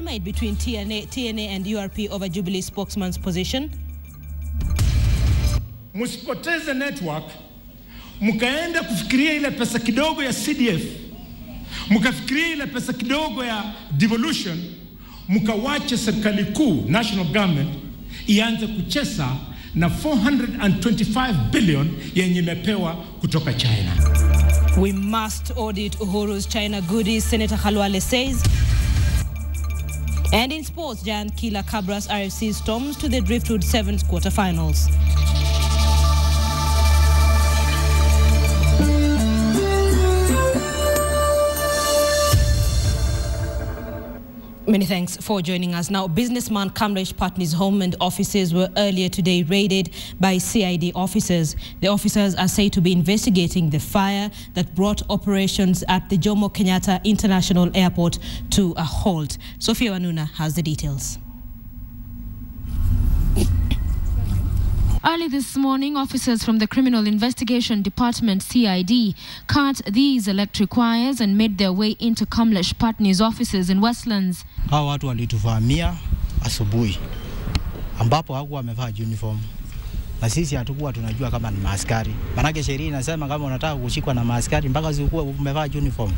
stalemate between TNA and URP over Jubilee spokesman's position. Musipoteze network, mukaenda kufikiria ile pesa kidogo ya CDF, mukafikiria ile pesa kidogo ya devolution, mukawache serikali kuu, national government, ianze kucheza na 425 billion yenye imepewa kutoka China. We must audit Uhuru's China goodies, Senator Khalwale says. And in sports, giant killer Cabras RFC storms to the Driftwood Sevens quarterfinals. Many thanks for joining us. Now, businessman Kamlesh Pattni's home and offices were earlier today raided by CID officers. The officers are said to be investigating the fire that brought operations at the Jomo Kenyatta International Airport to a halt. Sophia Wanuna has the details. Early this morning, officers from the Criminal Investigation Department, CID, cut these electric wires and made their way into Kamlesh Pattni's offices in Westlands. Hao watu walituvamia asubuhi ambapo hakuwa wamevaa uniform. Na sisi hatukuwa tunajua kama ni maaskari. Manake sheria inasema kama unataka kushikwa na maaskari mpaka usikuwa umevaa uniform.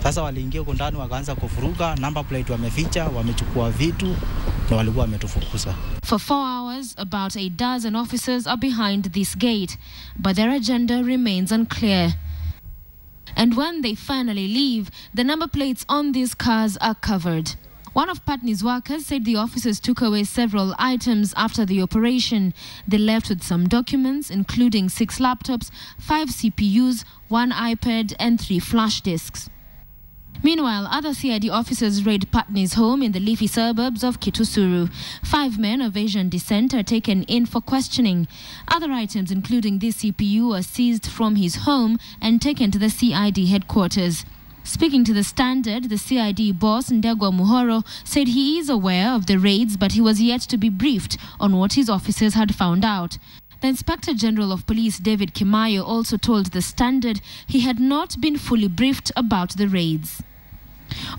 Sasa waliingia huko ndani wakaanza kufuruka, number plate wameficha, wamechukua vitu na walikuwa wametufukuza. For 4 hours, about a dozen officers are behind this gate, but their agenda remains unclear. And when they finally leave, the number plates on these cars are covered. One of Pattni's workers said the officers took away several items after the operation. They left with some documents, including 6 laptops, 5 CPUs, 1 iPad, and 3 flash disks. Meanwhile, other CID officers raid Pattni's home in the leafy suburbs of Kitusuru. 5 men of Asian descent are taken in for questioning. Other items, including this CPU, are seized from his home and taken to the CID headquarters. Speaking to the Standard, the CID boss, Ndegwa Muhoro, said he is aware of the raids, but he was yet to be briefed on what his officers had found out. The Inspector General of Police, David Kimayo, also told the Standard he had not been fully briefed about the raids.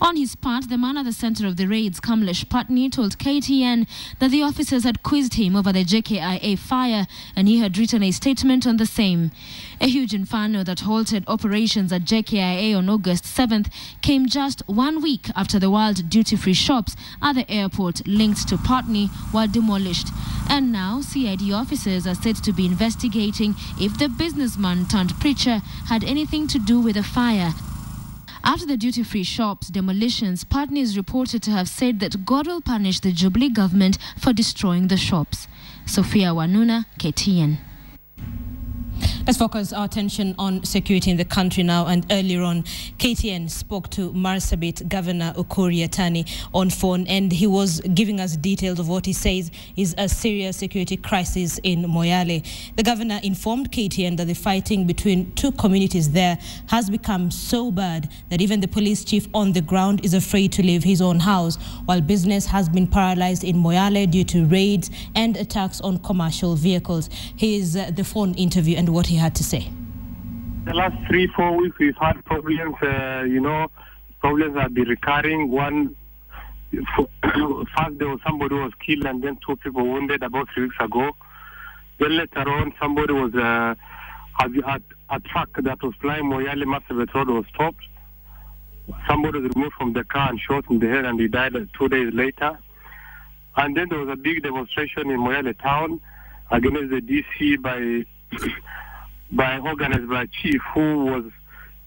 On his part, the man at the center of the raids, Kamlesh Pattni, told KTN that the officers had quizzed him over the JKIA fire and he had written a statement on the same. A huge inferno that halted operations at JKIA on August 7th came just 1 week after the World duty-free shops at the airport linked to Pattni were demolished. And now CID officers are said to be investigating if the businessman turned preacher had anything to do with the fire. After the duty-free shops demolitions, Pattni is reported to have said that God will punish the Jubilee government for destroying the shops. Sophia Wanuna, KTN. Let's focus our attention on security in the country now. And earlier on, KTN spoke to Marsabit Governor Ukur Yatani on phone, and he was giving us details of what he says is a serious security crisis in Moyale. The governor informed KTN that the fighting between 2 communities there has become so bad that even the police chief on the ground is afraid to leave his own house, while business has been paralyzed in Moyale due to raids and attacks on commercial vehicles. Here's the phone interview and what he had to say. The last 3-4 weeks we've had problems, problems have been recurring. One, first there was somebody who was killed and then 2 people wounded about 3 weeks ago. Then later on somebody was, a truck that was flying Moyale Marsabit Road was stopped. Somebody was removed from the car and shot in the head and he died 2 days later. And then there was a big demonstration in Moyale town against the DC organized by a chief who was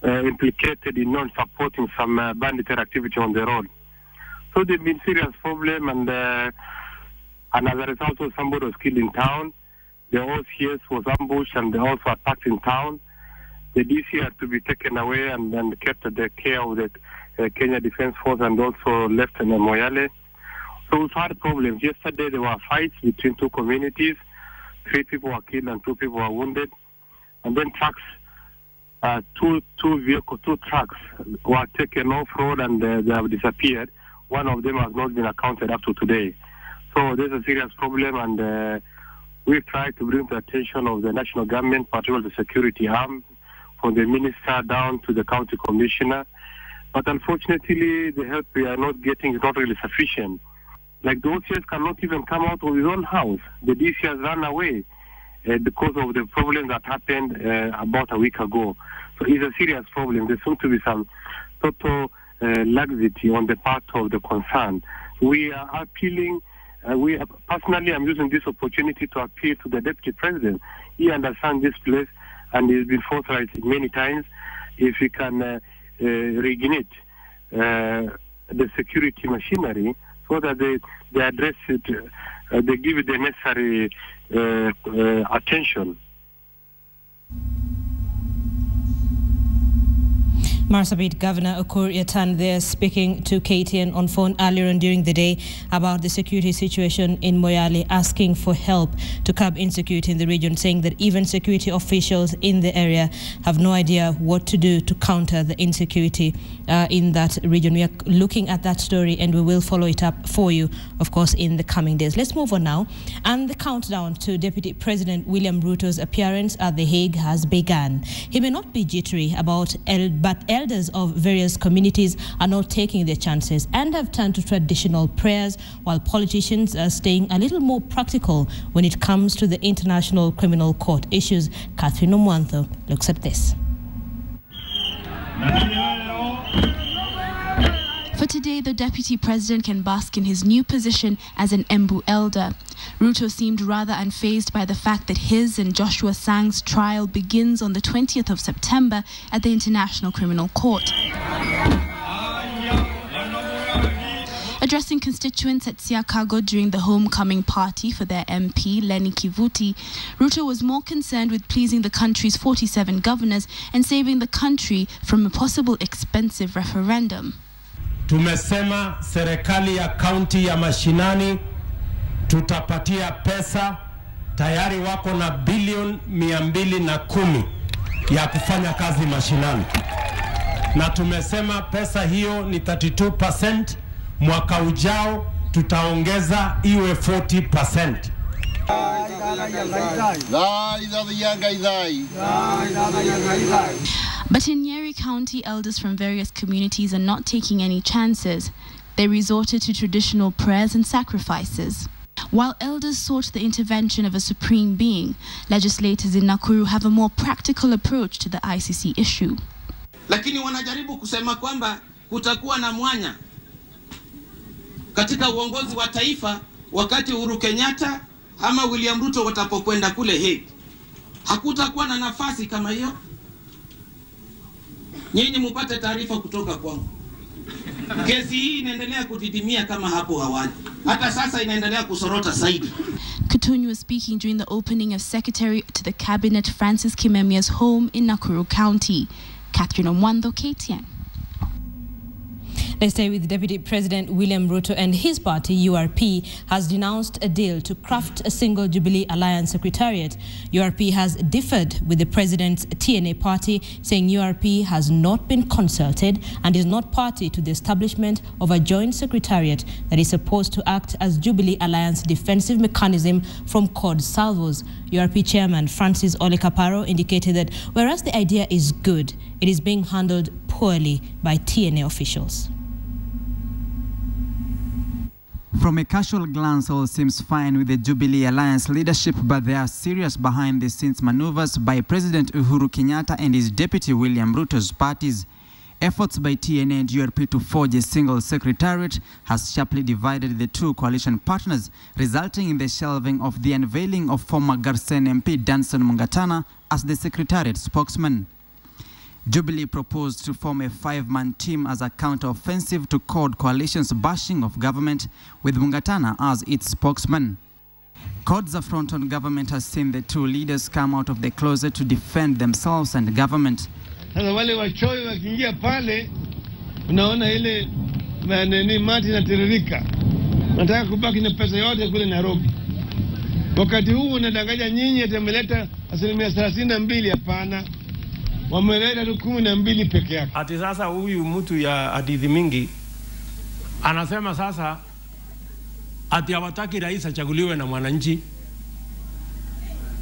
implicated in non-supporting some banditry activity on the road. So there's been serious problem, and as a result, somebody was killed in town. The OCS was ambushed and they also attacked in town. The DC had to be taken away and kept at the care of the Kenya Defense Force and also left in Moyale. So we've had problems. Yesterday there were fights between 2 communities. 3 people were killed and 2 people were wounded. And then trucks, 2 trucks were taken off-road and they have disappeared. One of them has not been accounted up to today. So there's a serious problem, and we've tried to bring the attention of the national government, particularly the security arm, from the minister down to the county commissioner, But unfortunately, the help we are not getting is not really sufficient. Like the OCS cannot even come out of his own house. The DC has run away because of the problem that happened about a week ago. So it's a serious problem. There seems to be some total laxity on the part of the concerned. We are appealing. Personally, I'm using this opportunity to appeal to the Deputy President. He understands this place and he's been forthright many times. If he can reignite the security machinery so that they address it, they give it the necessary attention. Marsabit Governor Kenyattas there speaking to KTN on phone earlier on during the day about the security situation in Moyale, asking for help to curb insecurity in the region, saying that even security officials in the area have no idea what to do to counter the insecurity in that region. We are looking at that story and we will follow it up for you, of course, in the coming days. Let's move on now. And the countdown to Deputy President William Ruto's appearance at The Hague has begun. He may not be jittery but elders of various communities are not taking their chances and have turned to traditional prayers, while politicians are staying a little more practical when it comes to the International Criminal Court issues. Catherine Omwantho looks at this. For today, the Deputy President can bask in his new position as an Embu elder. Ruto seemed rather unfazed by the fact that his and Joshua Sang's trial begins on the 20th of September at the International Criminal Court. Addressing constituents at Siakago during the homecoming party for their MP, Lenny Kivuti, Ruto was more concerned with pleasing the country's 47 governors and saving the country from a possible expensive referendum. Tumesema serikali ya kaunti ya mashinani tutapatia pesa, tayari wako na bilioni 210 ya kufanya kazi mashinani. Na tumesema pesa hiyo ni 32%, mwaka ujao tutaongeza iwe 40%. But in Nyeri County, elders from various communities are not taking any chances. They resorted to traditional prayers and sacrifices. While elders sought the intervention of a supreme being, legislators in Nakuru have a more practical approach to the ICC issue. Lakini wanajaribu kusema kwamba kutakuwa na mwanya katika uongozi wa taifa wakati Uhuru Kenyatta ama William Ruto watapokwenda kule Hague. Hakutakuwa na nafasi kama hiyo. Nyinyi mupate taarifa kutoka kwangu. Kesi hii inaendelea kudidimia kama hapo awali. Hata sasa inaendelea kusorota zaidi. Ketunyu was speaking during the opening of Secretary to the Cabinet Francis Kimemia's home in Nakuru County. Catherine Omwantho, KTN. Let's stay with Deputy President William Ruto, and his party, URP, has denounced a deal to craft a single Jubilee Alliance Secretariat. URP has differed with the President's TNA party, saying URP has not been consulted and is not party to the establishment of a joint secretariat that is supposed to act as Jubilee Alliance defensive mechanism from CORD salvos. URP Chairman Francis Ole Kaparo indicated that whereas the idea is good, it is being handled poorly by TNA officials. From a casual glance, all seems fine with the Jubilee Alliance leadership, but there are serious behind-the-scenes maneuvers by President Uhuru Kenyatta and his deputy William Ruto's parties. Efforts by TNA and URP to forge a single secretariat has sharply divided the two coalition partners, resulting in the shelving of the unveiling of former Garsen MP Danson Mungatana as the secretariat spokesman. Jubilee proposed to form a 5-man team as a counter-offensive to CORD coalition's bashing of government, with Mungatana as its spokesman. CORD's affront on government has seen the two leaders come out of the closet to defend themselves and government. Sasa wale wachoyo wakiingia pale, unaona ile mati inatiririka. Nataka kubaki na pesa yote kule Nairobi. Wakati huu unadanganya nyinyi atameleta 32%, hapana. Wameleta 12 peke yake. Ati sasa huyu mtu ya hadithi mingi anasema sasa ati hawataki rais achaguliwe na mwananchi.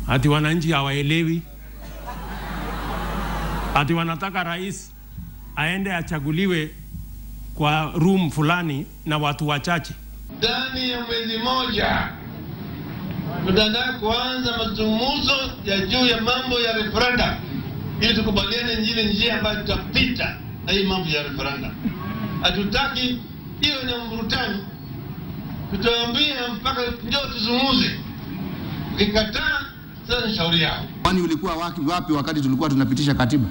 Ati wananchi hawaelewi. Ati wanataka rais aende achaguliwe kwa room fulani na watu wachache. Ndani ya mwezi moja tutaanza kuanza mazungumzo ya juu ya mambo ya referendum ili tukubaliane njia ambayo tutapita na hii mambo ya referendum. Hatutaki hiyo na mvurutano. Tutaambia mpaka ndio tuzungumze. Ukikataa sasa ni shauri yao. Kwani ulikuwa wapi wakati tulikuwa tunapitisha katiba?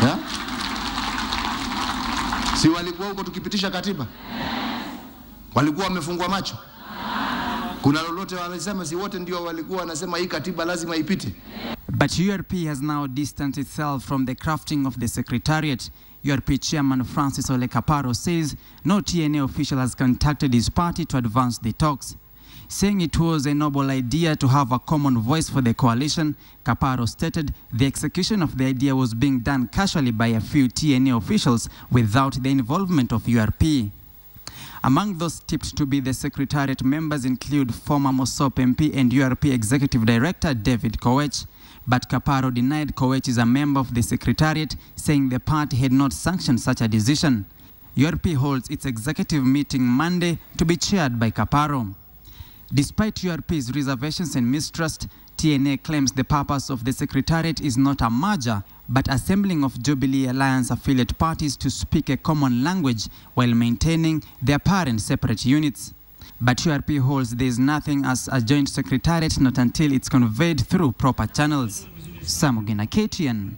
Ya? Si walikuwa huko tukipitisha katiba? Walikuwa wamefungwa macho? Kuna lolote wanasema si wote ndio walikuwa wanasema hii katiba lazima ipite? But URP has now distanced itself from the crafting of the secretariat. URP chairman Francis Ole Kaparo says no TNA official has contacted his party to advance the talks. Saying it was a noble idea to have a common voice for the coalition, Kaparo stated the execution of the idea was being done casually by a few TNA officials without the involvement of URP. Among those tipped to be the secretariat members include former Mosop MP and URP Executive Director David Kowech. But Kaparo denied Kowech is a member of the secretariat, saying the party had not sanctioned such a decision. URP holds its executive meeting Monday to be chaired by Kaparo. Despite URP's reservations and mistrust, TNA claims the purpose of the secretariat is not a merger, but assembling of Jubilee Alliance affiliate parties to speak a common language while maintaining their apparent separate units. But URP holds there is nothing as a joint secretariat not until it's conveyed through proper channels. Samugina, KTN.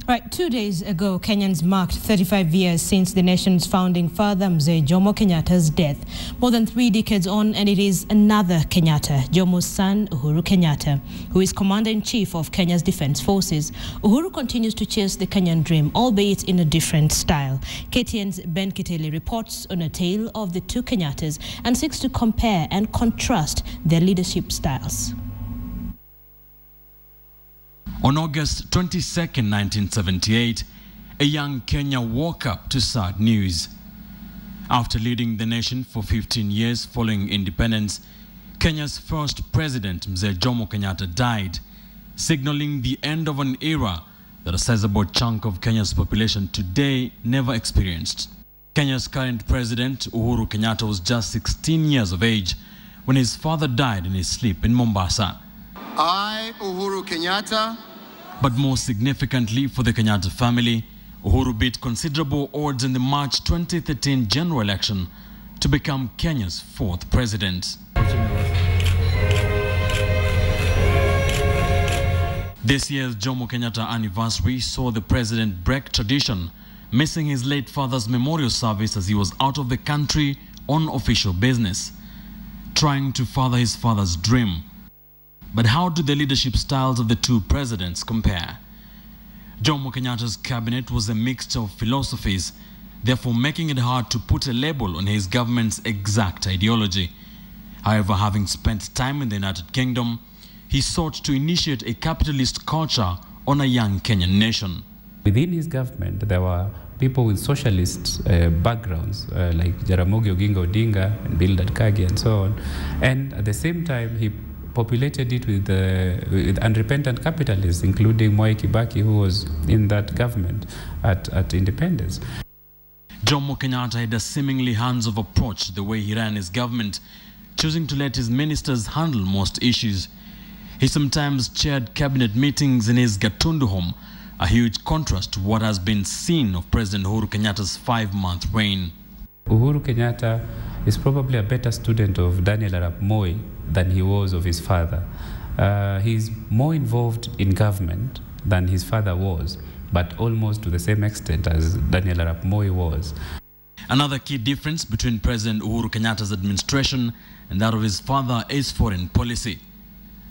Right, 2 days ago, Kenyans marked 35 years since the nation's founding father, Mzee Jomo Kenyatta's death. More than 3 decades on, and it is another Kenyatta, Jomo's son, Uhuru Kenyatta, who is Commander-in-Chief of Kenya's Defense Forces. Uhuru continues to chase the Kenyan dream, albeit in a different style. KTN's Ben Kitele reports on a tale of the two Kenyattas and seeks to compare and contrast their leadership styles. On August 22nd, 1978, a young Kenya woke up to sad news. After leading the nation for 15 years following independence, Kenya's first president, Mzee Jomo Kenyatta, died, signaling the end of an era that a sizable chunk of Kenya's population today never experienced. Kenya's current president, Uhuru Kenyatta, was just 16 years of age when his father died in his sleep in Mombasa. I, Uhuru Kenyatta. But more significantly for the Kenyatta family, Uhuru beat considerable odds in the March 2013 general election to become Kenya's fourth president. This year's Jomo Kenyatta anniversary saw the president break tradition, missing his late father's memorial service as he was out of the country on official business, trying to further his father's dream. But how do the leadership styles of the two presidents compare? Jomo Kenyatta's cabinet was a mixture of philosophies, therefore making it hard to put a label on his government's exact ideology. However, having spent time in the United Kingdom, he sought to initiate a capitalist culture on a young Kenyan nation. Within his government, there were people with socialist backgrounds, like Jaramogi Oginga Odinga and Bildad Kagi and so on. And at the same time, he populated it with unrepentant capitalists, including Mwai Kibaki, who was in that government at independence. Jomo Kenyatta had a seemingly hands-off approach to the way he ran his government, choosing to let his ministers handle most issues. He sometimes chaired cabinet meetings in his Gatundu home, a huge contrast to what has been seen of President Uhuru Kenyatta's 5-month reign. Uhuru Kenyatta is probably a better student of Daniel Arap Moi than he was of his father. He's more involved in government than his father was, but almost to the same extent as Daniel Arap Moi was. Another key difference between President Uhuru Kenyatta's administration and that of his father is foreign policy.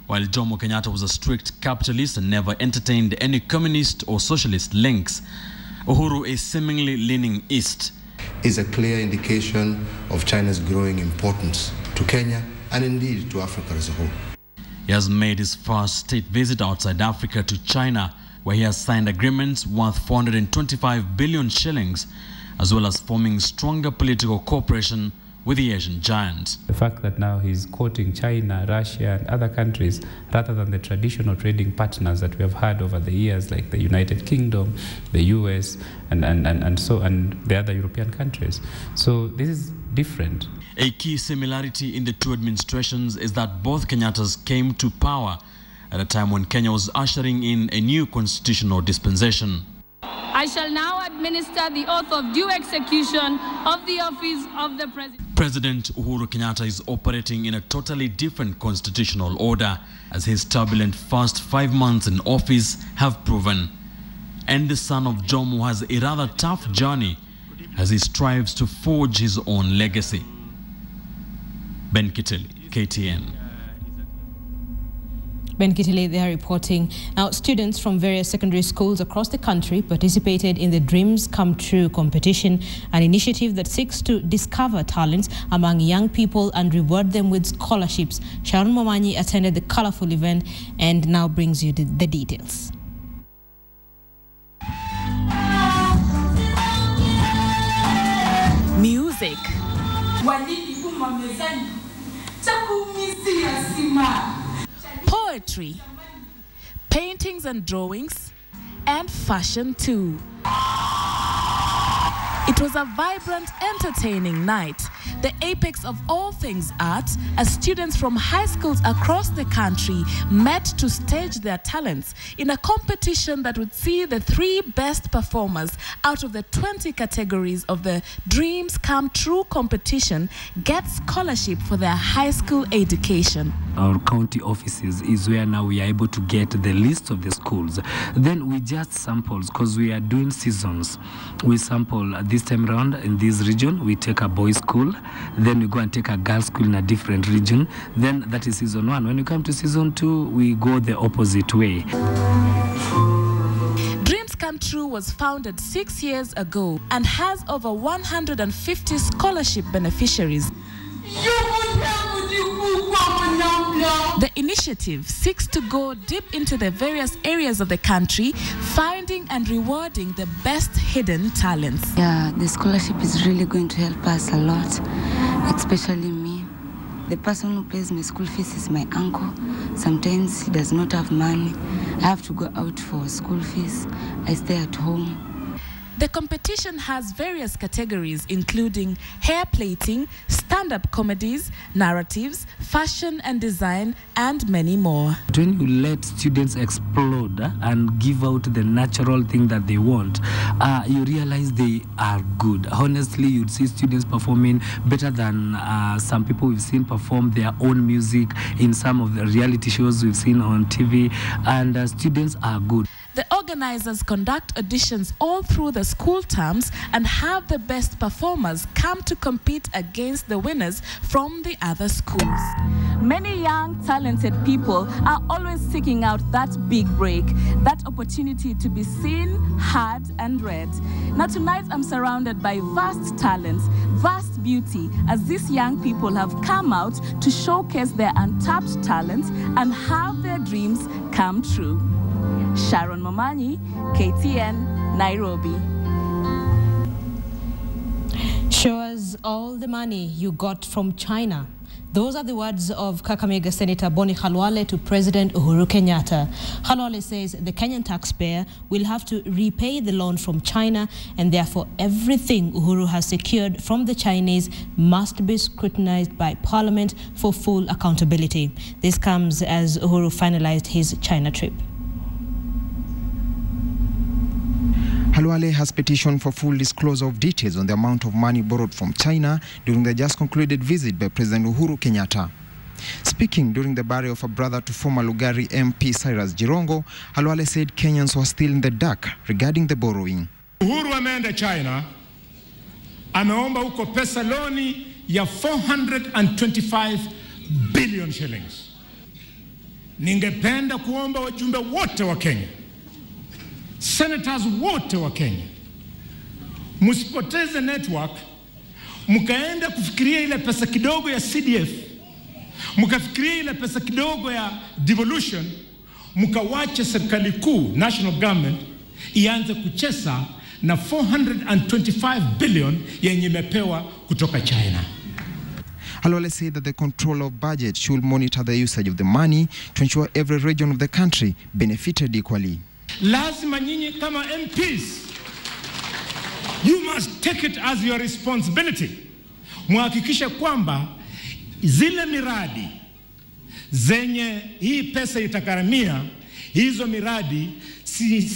While Jomo Kenyatta was a strict capitalist and never entertained any communist or socialist links, Uhuru is seemingly leaning east. Is a clear indication of China's growing importance to Kenya and indeed to Africa as a whole. He has made his first state visit outside Africa to China, where he has signed agreements worth 425 billion shillings, as well as forming stronger political cooperation with the Asian giant. The fact that now he's quoting China, Russia, and other countries rather than the traditional trading partners that we have had over the years, like the United Kingdom, the US, and the other European countries. So this is different. A key similarity in the two administrations is that both Kenyattas came to power at a time when Kenya was ushering in a new constitutional dispensation. I shall now administer the oath of due execution of the office of the President. President Uhuru Kenyatta is operating in a totally different constitutional order, as his turbulent first 5 months in office have proven. And the son of Jomo has a rather tough journey as he strives to forge his own legacy. Ben Kiteli, KTN. Ben Kitile, they are reporting. Now, students from various secondary schools across the country participated in the Dreams Come True competition, an initiative that seeks to discover talents among young people and reward them with scholarships. Sharon Momanyi attended the colorful event and now brings you the details. Music. Poetry, paintings and drawings, and fashion too. It was a vibrant, entertaining night, the apex of all things art, as students from high schools across the country met to stage their talents in a competition that would see the 3 best performers out of the 20 categories of the Dreams Come True competition get scholarship for their high school education. Our county offices is where now we are able to get the list of the schools. Then we just sample, because we are doing seasons. We sample this time around in this region, we take a boys' school, then we go and take a girls' school in a different region. Then that is season 1. When we come to season 2, we go the opposite way. Dreams Come True was founded 6 years ago and has over 150 scholarship beneficiaries. The initiative seeks to go deep into the various areas of the country, finding and rewarding the best hidden talents. Yeah, the scholarship is really going to help us a lot, especially me. The person who pays my school fees is my uncle. Sometimes he does not have money. I have to go out for school fees. I stay at home. The competition has various categories, including hair plaiting, stand-up comedies, narratives, fashion and design, and many more. When you let students explode and give out the natural thing that they want, you realize they are good. Honestly, you'd see students performing better than some people we've seen perform their own music in some of the reality shows we've seen on TV, and students are good. The organizers conduct auditions all through the school terms and have the best performers come to compete against the winners from the other schools. Many young, talented people are always seeking out that big break, that opportunity to be seen, heard, and read. Now tonight I'm surrounded by vast talents, vast beauty, as these young people have come out to showcase their untapped talents and have their dreams come true. Sharon Momanyi, KTN, Nairobi. Show us all the money you got from China. Those are the words of Kakamega Senator Boni Khalwale to President Uhuru Kenyatta. Khalwale says the Kenyan taxpayer will have to repay the loan from China, and therefore everything Uhuru has secured from the Chinese must be scrutinized by Parliament for full accountability. This comes as Uhuru finalized his China trip. Khalwale has petitioned for full disclosure of details on the amount of money borrowed from China during the just concluded visit by President Uhuru Kenyatta. Speaking during the burial of a brother to former Lugari MP Cyrus Jirongo, Khalwale said Kenyans were still in the dark regarding the borrowing. Uhuru ameenda China, ameomba huko pesa loni ya 425 billion shillings. Ningependa kuomba wajumbe wote wa Kenya, senators wote wa Kenya, musipoteze network, mukaenda kufikiria ile pesa kidogo ya CDF, mukafikiria ile pesa kidogo ya devolution, mukawache serikali kuu, national government, ianze kucheza na 425 billion yenye imepewa kutoka China. Halwale said that the controller of budget should monitor the usage of the money to ensure every region of the country benefited equally. Lazima nyinyi kama MPs, you must take it as your responsibility. Muhakikishe kwamba zile miradi zenye hii pesa itakaramia, hizo miradi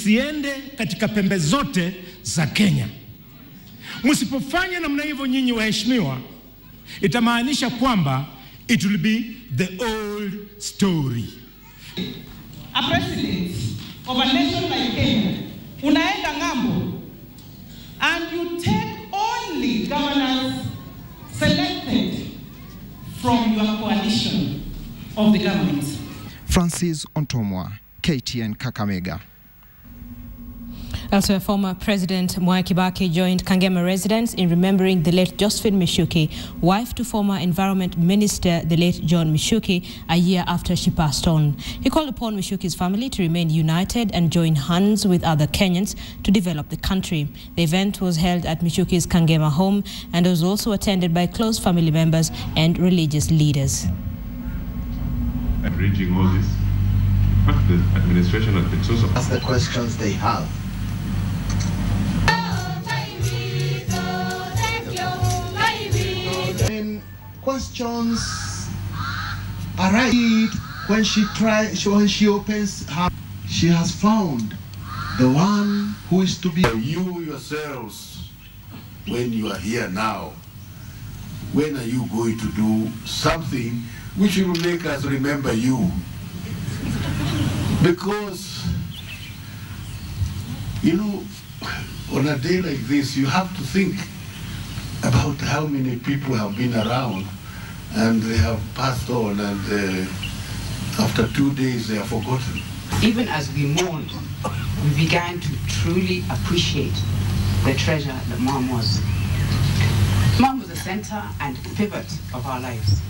siende katika pembe zote za Kenya. Msipofanya namna hivyo nyinyi waheshimiwa, itamaanisha kwamba it will be the old story. A president of a nation like Kenya, unaenda ngambo, and you take only governors selected from your coalition of the government. Francis Ontomwa, KTN Kakamega. Elsewhere, former President Mwai Kibaki joined Kangema residents in remembering the late Josephine Mishuki, wife to former Environment Minister, the late John Mishuki, a year after she passed on. He called upon Mishuki's family to remain united and join hands with other Kenyans to develop the country. The event was held at Mishuki's Kangema home and was also attended by close family members and religious leaders. Reaching all this, the administration has been so supportive. That's the questions they have. When questions arise, when she opens her, she has found the one who is to be. You yourselves, when you are here now, when are you going to do something which will make us remember you? Because, you know, on a day like this, you have to think about how many people have been around and they have passed on, and after 2 days they are forgotten. Even as we mourned, we began to truly appreciate the treasure that Mom was. Mom was the center and pivot of our lives.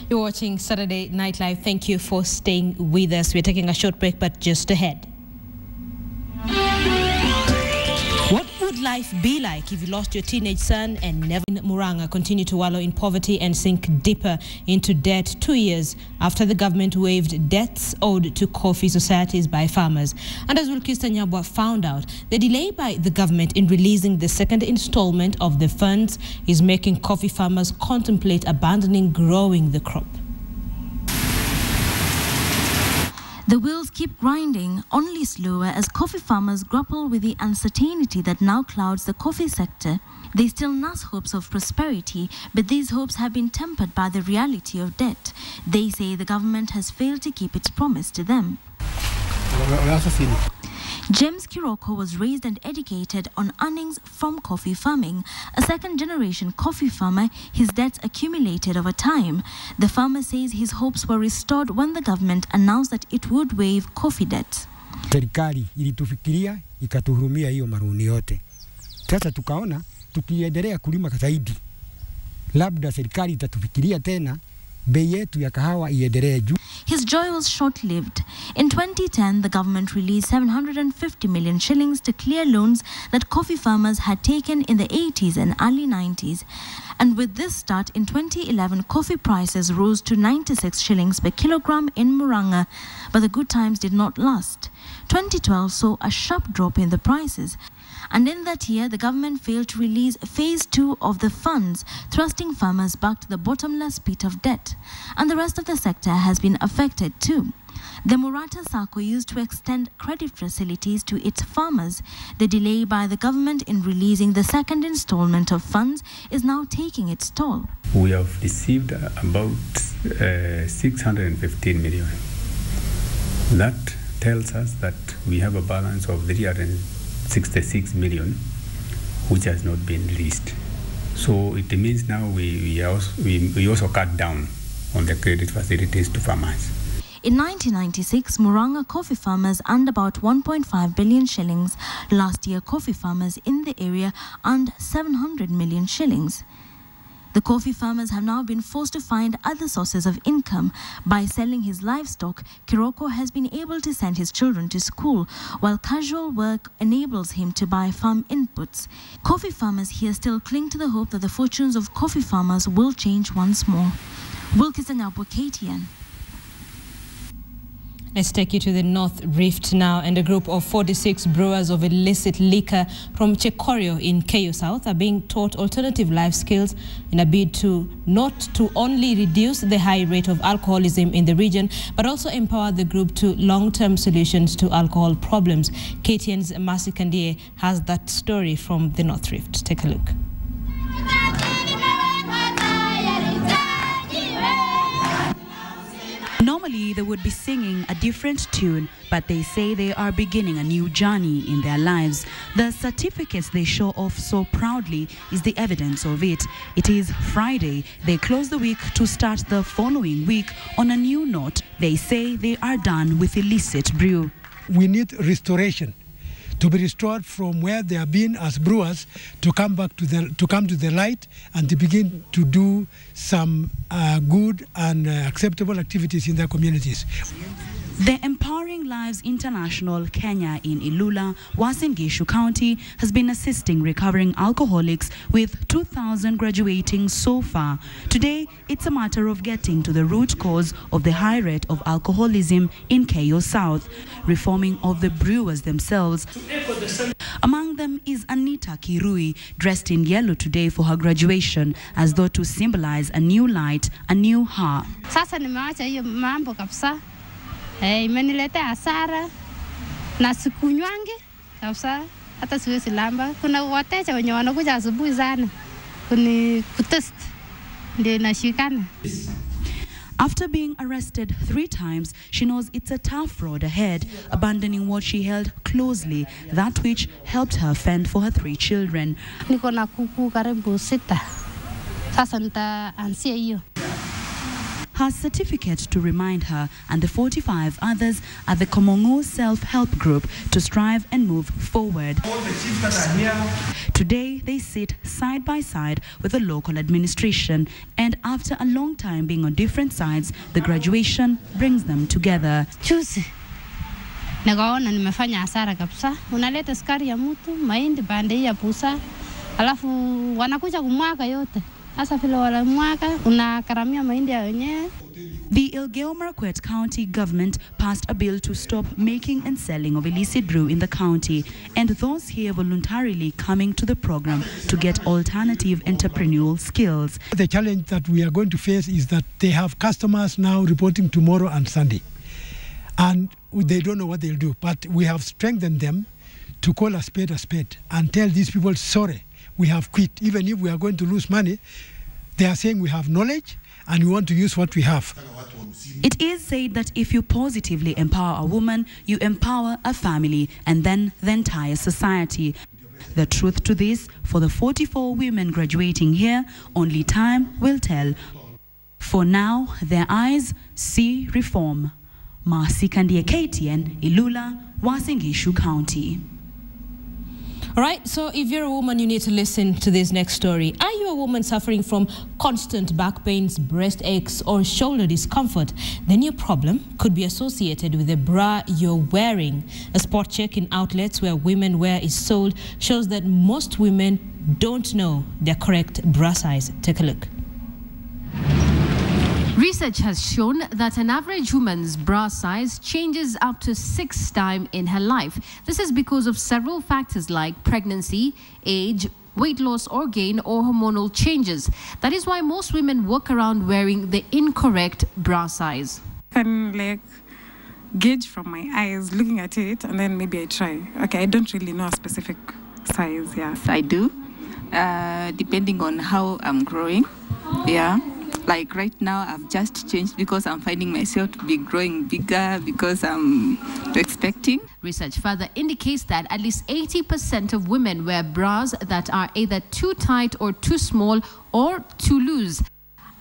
You're watching Saturday Night Live. Thank you for staying with us. We're taking a short break, but just ahead. What would life be like if you lost your teenage son and never? Muranga continue to wallow in poverty and sink deeper into debt 2 years after the government waived debts owed to coffee societies by farmers. And as Wilkista Nyabwa found out, the delay by the government in releasing the second installment of the funds is making coffee farmers contemplate abandoning growing the crop. The wheels keep grinding, only slower, as coffee farmers grapple with the uncertainty that now clouds the coffee sector. They still nurse hopes of prosperity, but these hopes have been tempered by the reality of debt. They say the government has failed to keep its promise to them. James Kiroko was raised and educated on earnings from coffee farming. A second-generation coffee farmer, his debts accumulated over time. The farmer says his hopes were restored when the government announced that it would waive coffee debts. Serikali ilitufikiria ikatuhurumia hiyo maruni yote. Sasa tukaona tukiendelea kulima zaidi, labda serikali itatufikiria tena bei yetu ya kahawa iendelee juu. His joy was short-lived. In 2010, the government released 750 million shillings to clear loans that coffee farmers had taken in the 80s and early 90s. And with this start, in 2011, coffee prices rose to 96 shillings per kilogram in Muranga. But the good times did not last. 2012 saw a sharp drop in the prices. And in that year, the government failed to release phase 2 of the funds, thrusting farmers back to the bottomless pit of debt. And the rest of the sector has been affected too. The Murata Sacco used to extend credit facilities to its farmers. The delay by the government in releasing the second installment of funds is now taking its toll. We have received about 615 million. That tells us that we have a balance of 366 million, which has not been released. So it means now we also cut down on the credit facilities to farmers. In 1996, Muranga coffee farmers earned about 1.5 billion shillings. Last year, coffee farmers in the area earned 700 million shillings. The coffee farmers have now been forced to find other sources of income. By selling his livestock, Kiroko has been able to send his children to school, while casual work enables him to buy farm inputs. Coffee farmers here still cling to the hope that the fortunes of coffee farmers will change once more. Wilkinson Abu, KTN. Let's take you to the North Rift now, and a group of 46 brewers of illicit liquor from Chekorio in Keyo South are being taught alternative life skills in a bid to not to only reduce the high rate of alcoholism in the region, but also empower the group to long-term solutions to alcohol problems. KTN's Mercy Kandie has that story from the North Rift. Take a look. Normally, they would be singing a different tune, but they say they are beginning a new journey in their lives. The certificates they show off so proudly is the evidence of it. It is Friday. They close the week to start the following week on a new note. They say they are done with illicit brew. We need restoration, to be restored from where they have been as brewers, to come back to the light and to begin to do some good and acceptable activities in their communities. The Empowering Lives International Kenya in Ilula, Uasin Gishu County has been assisting recovering alcoholics with 2,000 graduating so far. Today, it's a matter of getting to the root cause of the high rate of alcoholism in Keyo South, reforming of the brewers themselves. Among them is Anita Kirui, dressed in yellow today for her graduation, as though to symbolize a new light, a new her. Sasa nimeacha hiyo mambo kabisa. Imeniletea hasara na sikunywangi kabisa, hata siwezi lamba. Kuna wateja wenye wanakuja asubuhi sana kutest, ndio inashikana. After being arrested 3 times, she knows it's a tough road ahead, abandoning what she held closely, that which helped her fend for her 3 children. Niko na kuku karibu 6. Sasa nitaanzia hiyo. Her certificate to remind her and the 45 others at the Komongo Self-Help Group to strive and move forward. Today, they sit side by side with the local administration, and after a long time being on different sides, the graduation brings them together. Chusi. Nagaona nimefanya hasara kabisa. Unaleta sukari ya mtu, mahindi bande ya pusa, alafu wanakuja kumwaga yote. The Elgeyo Marakwet County government passed a bill to stop making and selling of illicit brew in the county, and those here voluntarily coming to the program to get alternative entrepreneurial skills. The challenge that we are going to face is that they have customers now reporting tomorrow and Sunday, and they don't know what they'll do, but we have strengthened them to call a spade and tell these people, sorry, we have quit. Even if we are going to lose money, they are saying we have knowledge and we want to use what we have. It is said that if you positively empower a woman, you empower a family and then the entire society. The truth to this, for the 44 women graduating here, only time will tell. For now, their eyes see reform. Mercy Kandie, KTN, Ilula, Uasin Gishu County. All right, so if you're a woman, you need to listen to this next story. Are you a woman suffering from constant back pains, breast aches, or shoulder discomfort? Then your problem could be associated with the bra you're wearing. A spot check in outlets where women wear is sold shows that most women don't know their correct bra size. Take a look. Research has shown that an average woman's bra size changes up to 6 times in her life. This is because of several factors like pregnancy, age, weight loss or gain, or hormonal changes. That is why most women walk around wearing the incorrect bra size. I can gauge from my eyes, looking at it, and then maybe I try. Okay, I don't really know a specific size, yeah. I do, depending on how I'm growing, yeah. Like right now, I've just changed because I'm finding myself to be growing bigger because I'm expecting. Research further indicates that at least 80% of women wear bras that are either too tight or too small or too loose.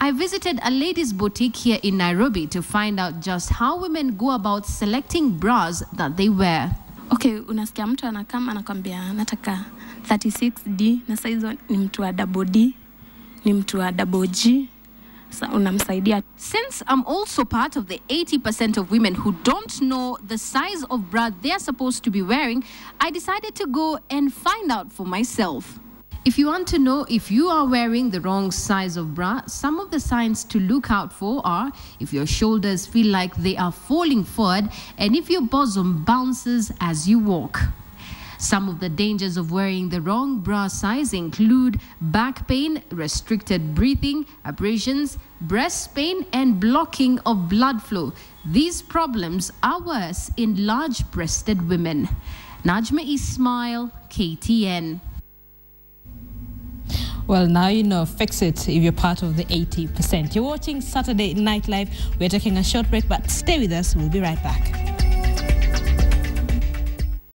I visited a ladies' boutique here in Nairobi to find out just how women go about selecting bras that they wear. Okay, unasikia mtu anakwambia nataka 36D na size ni mtu wa double D. ni mtu wa double G, unamsaidia. Since I'm also part of the 80% of women who don't know the size of bra they're supposed to be wearing, I decided to go and find out for myself. If you want to know if you are wearing the wrong size of bra, some of the signs to look out for are if your shoulders feel like they are falling forward and if your bosom bounces as you walk. Some of the dangers of wearing the wrong bra size include back pain, restricted breathing, abrasions, breast pain, and blocking of blood flow. These problems are worse in large-breasted women. Najma Ismail, KTN. Well, now you know, fix it if you're part of the 80%. You're watching Saturday Night Live. We're taking a short break, but stay with us. We'll be right back.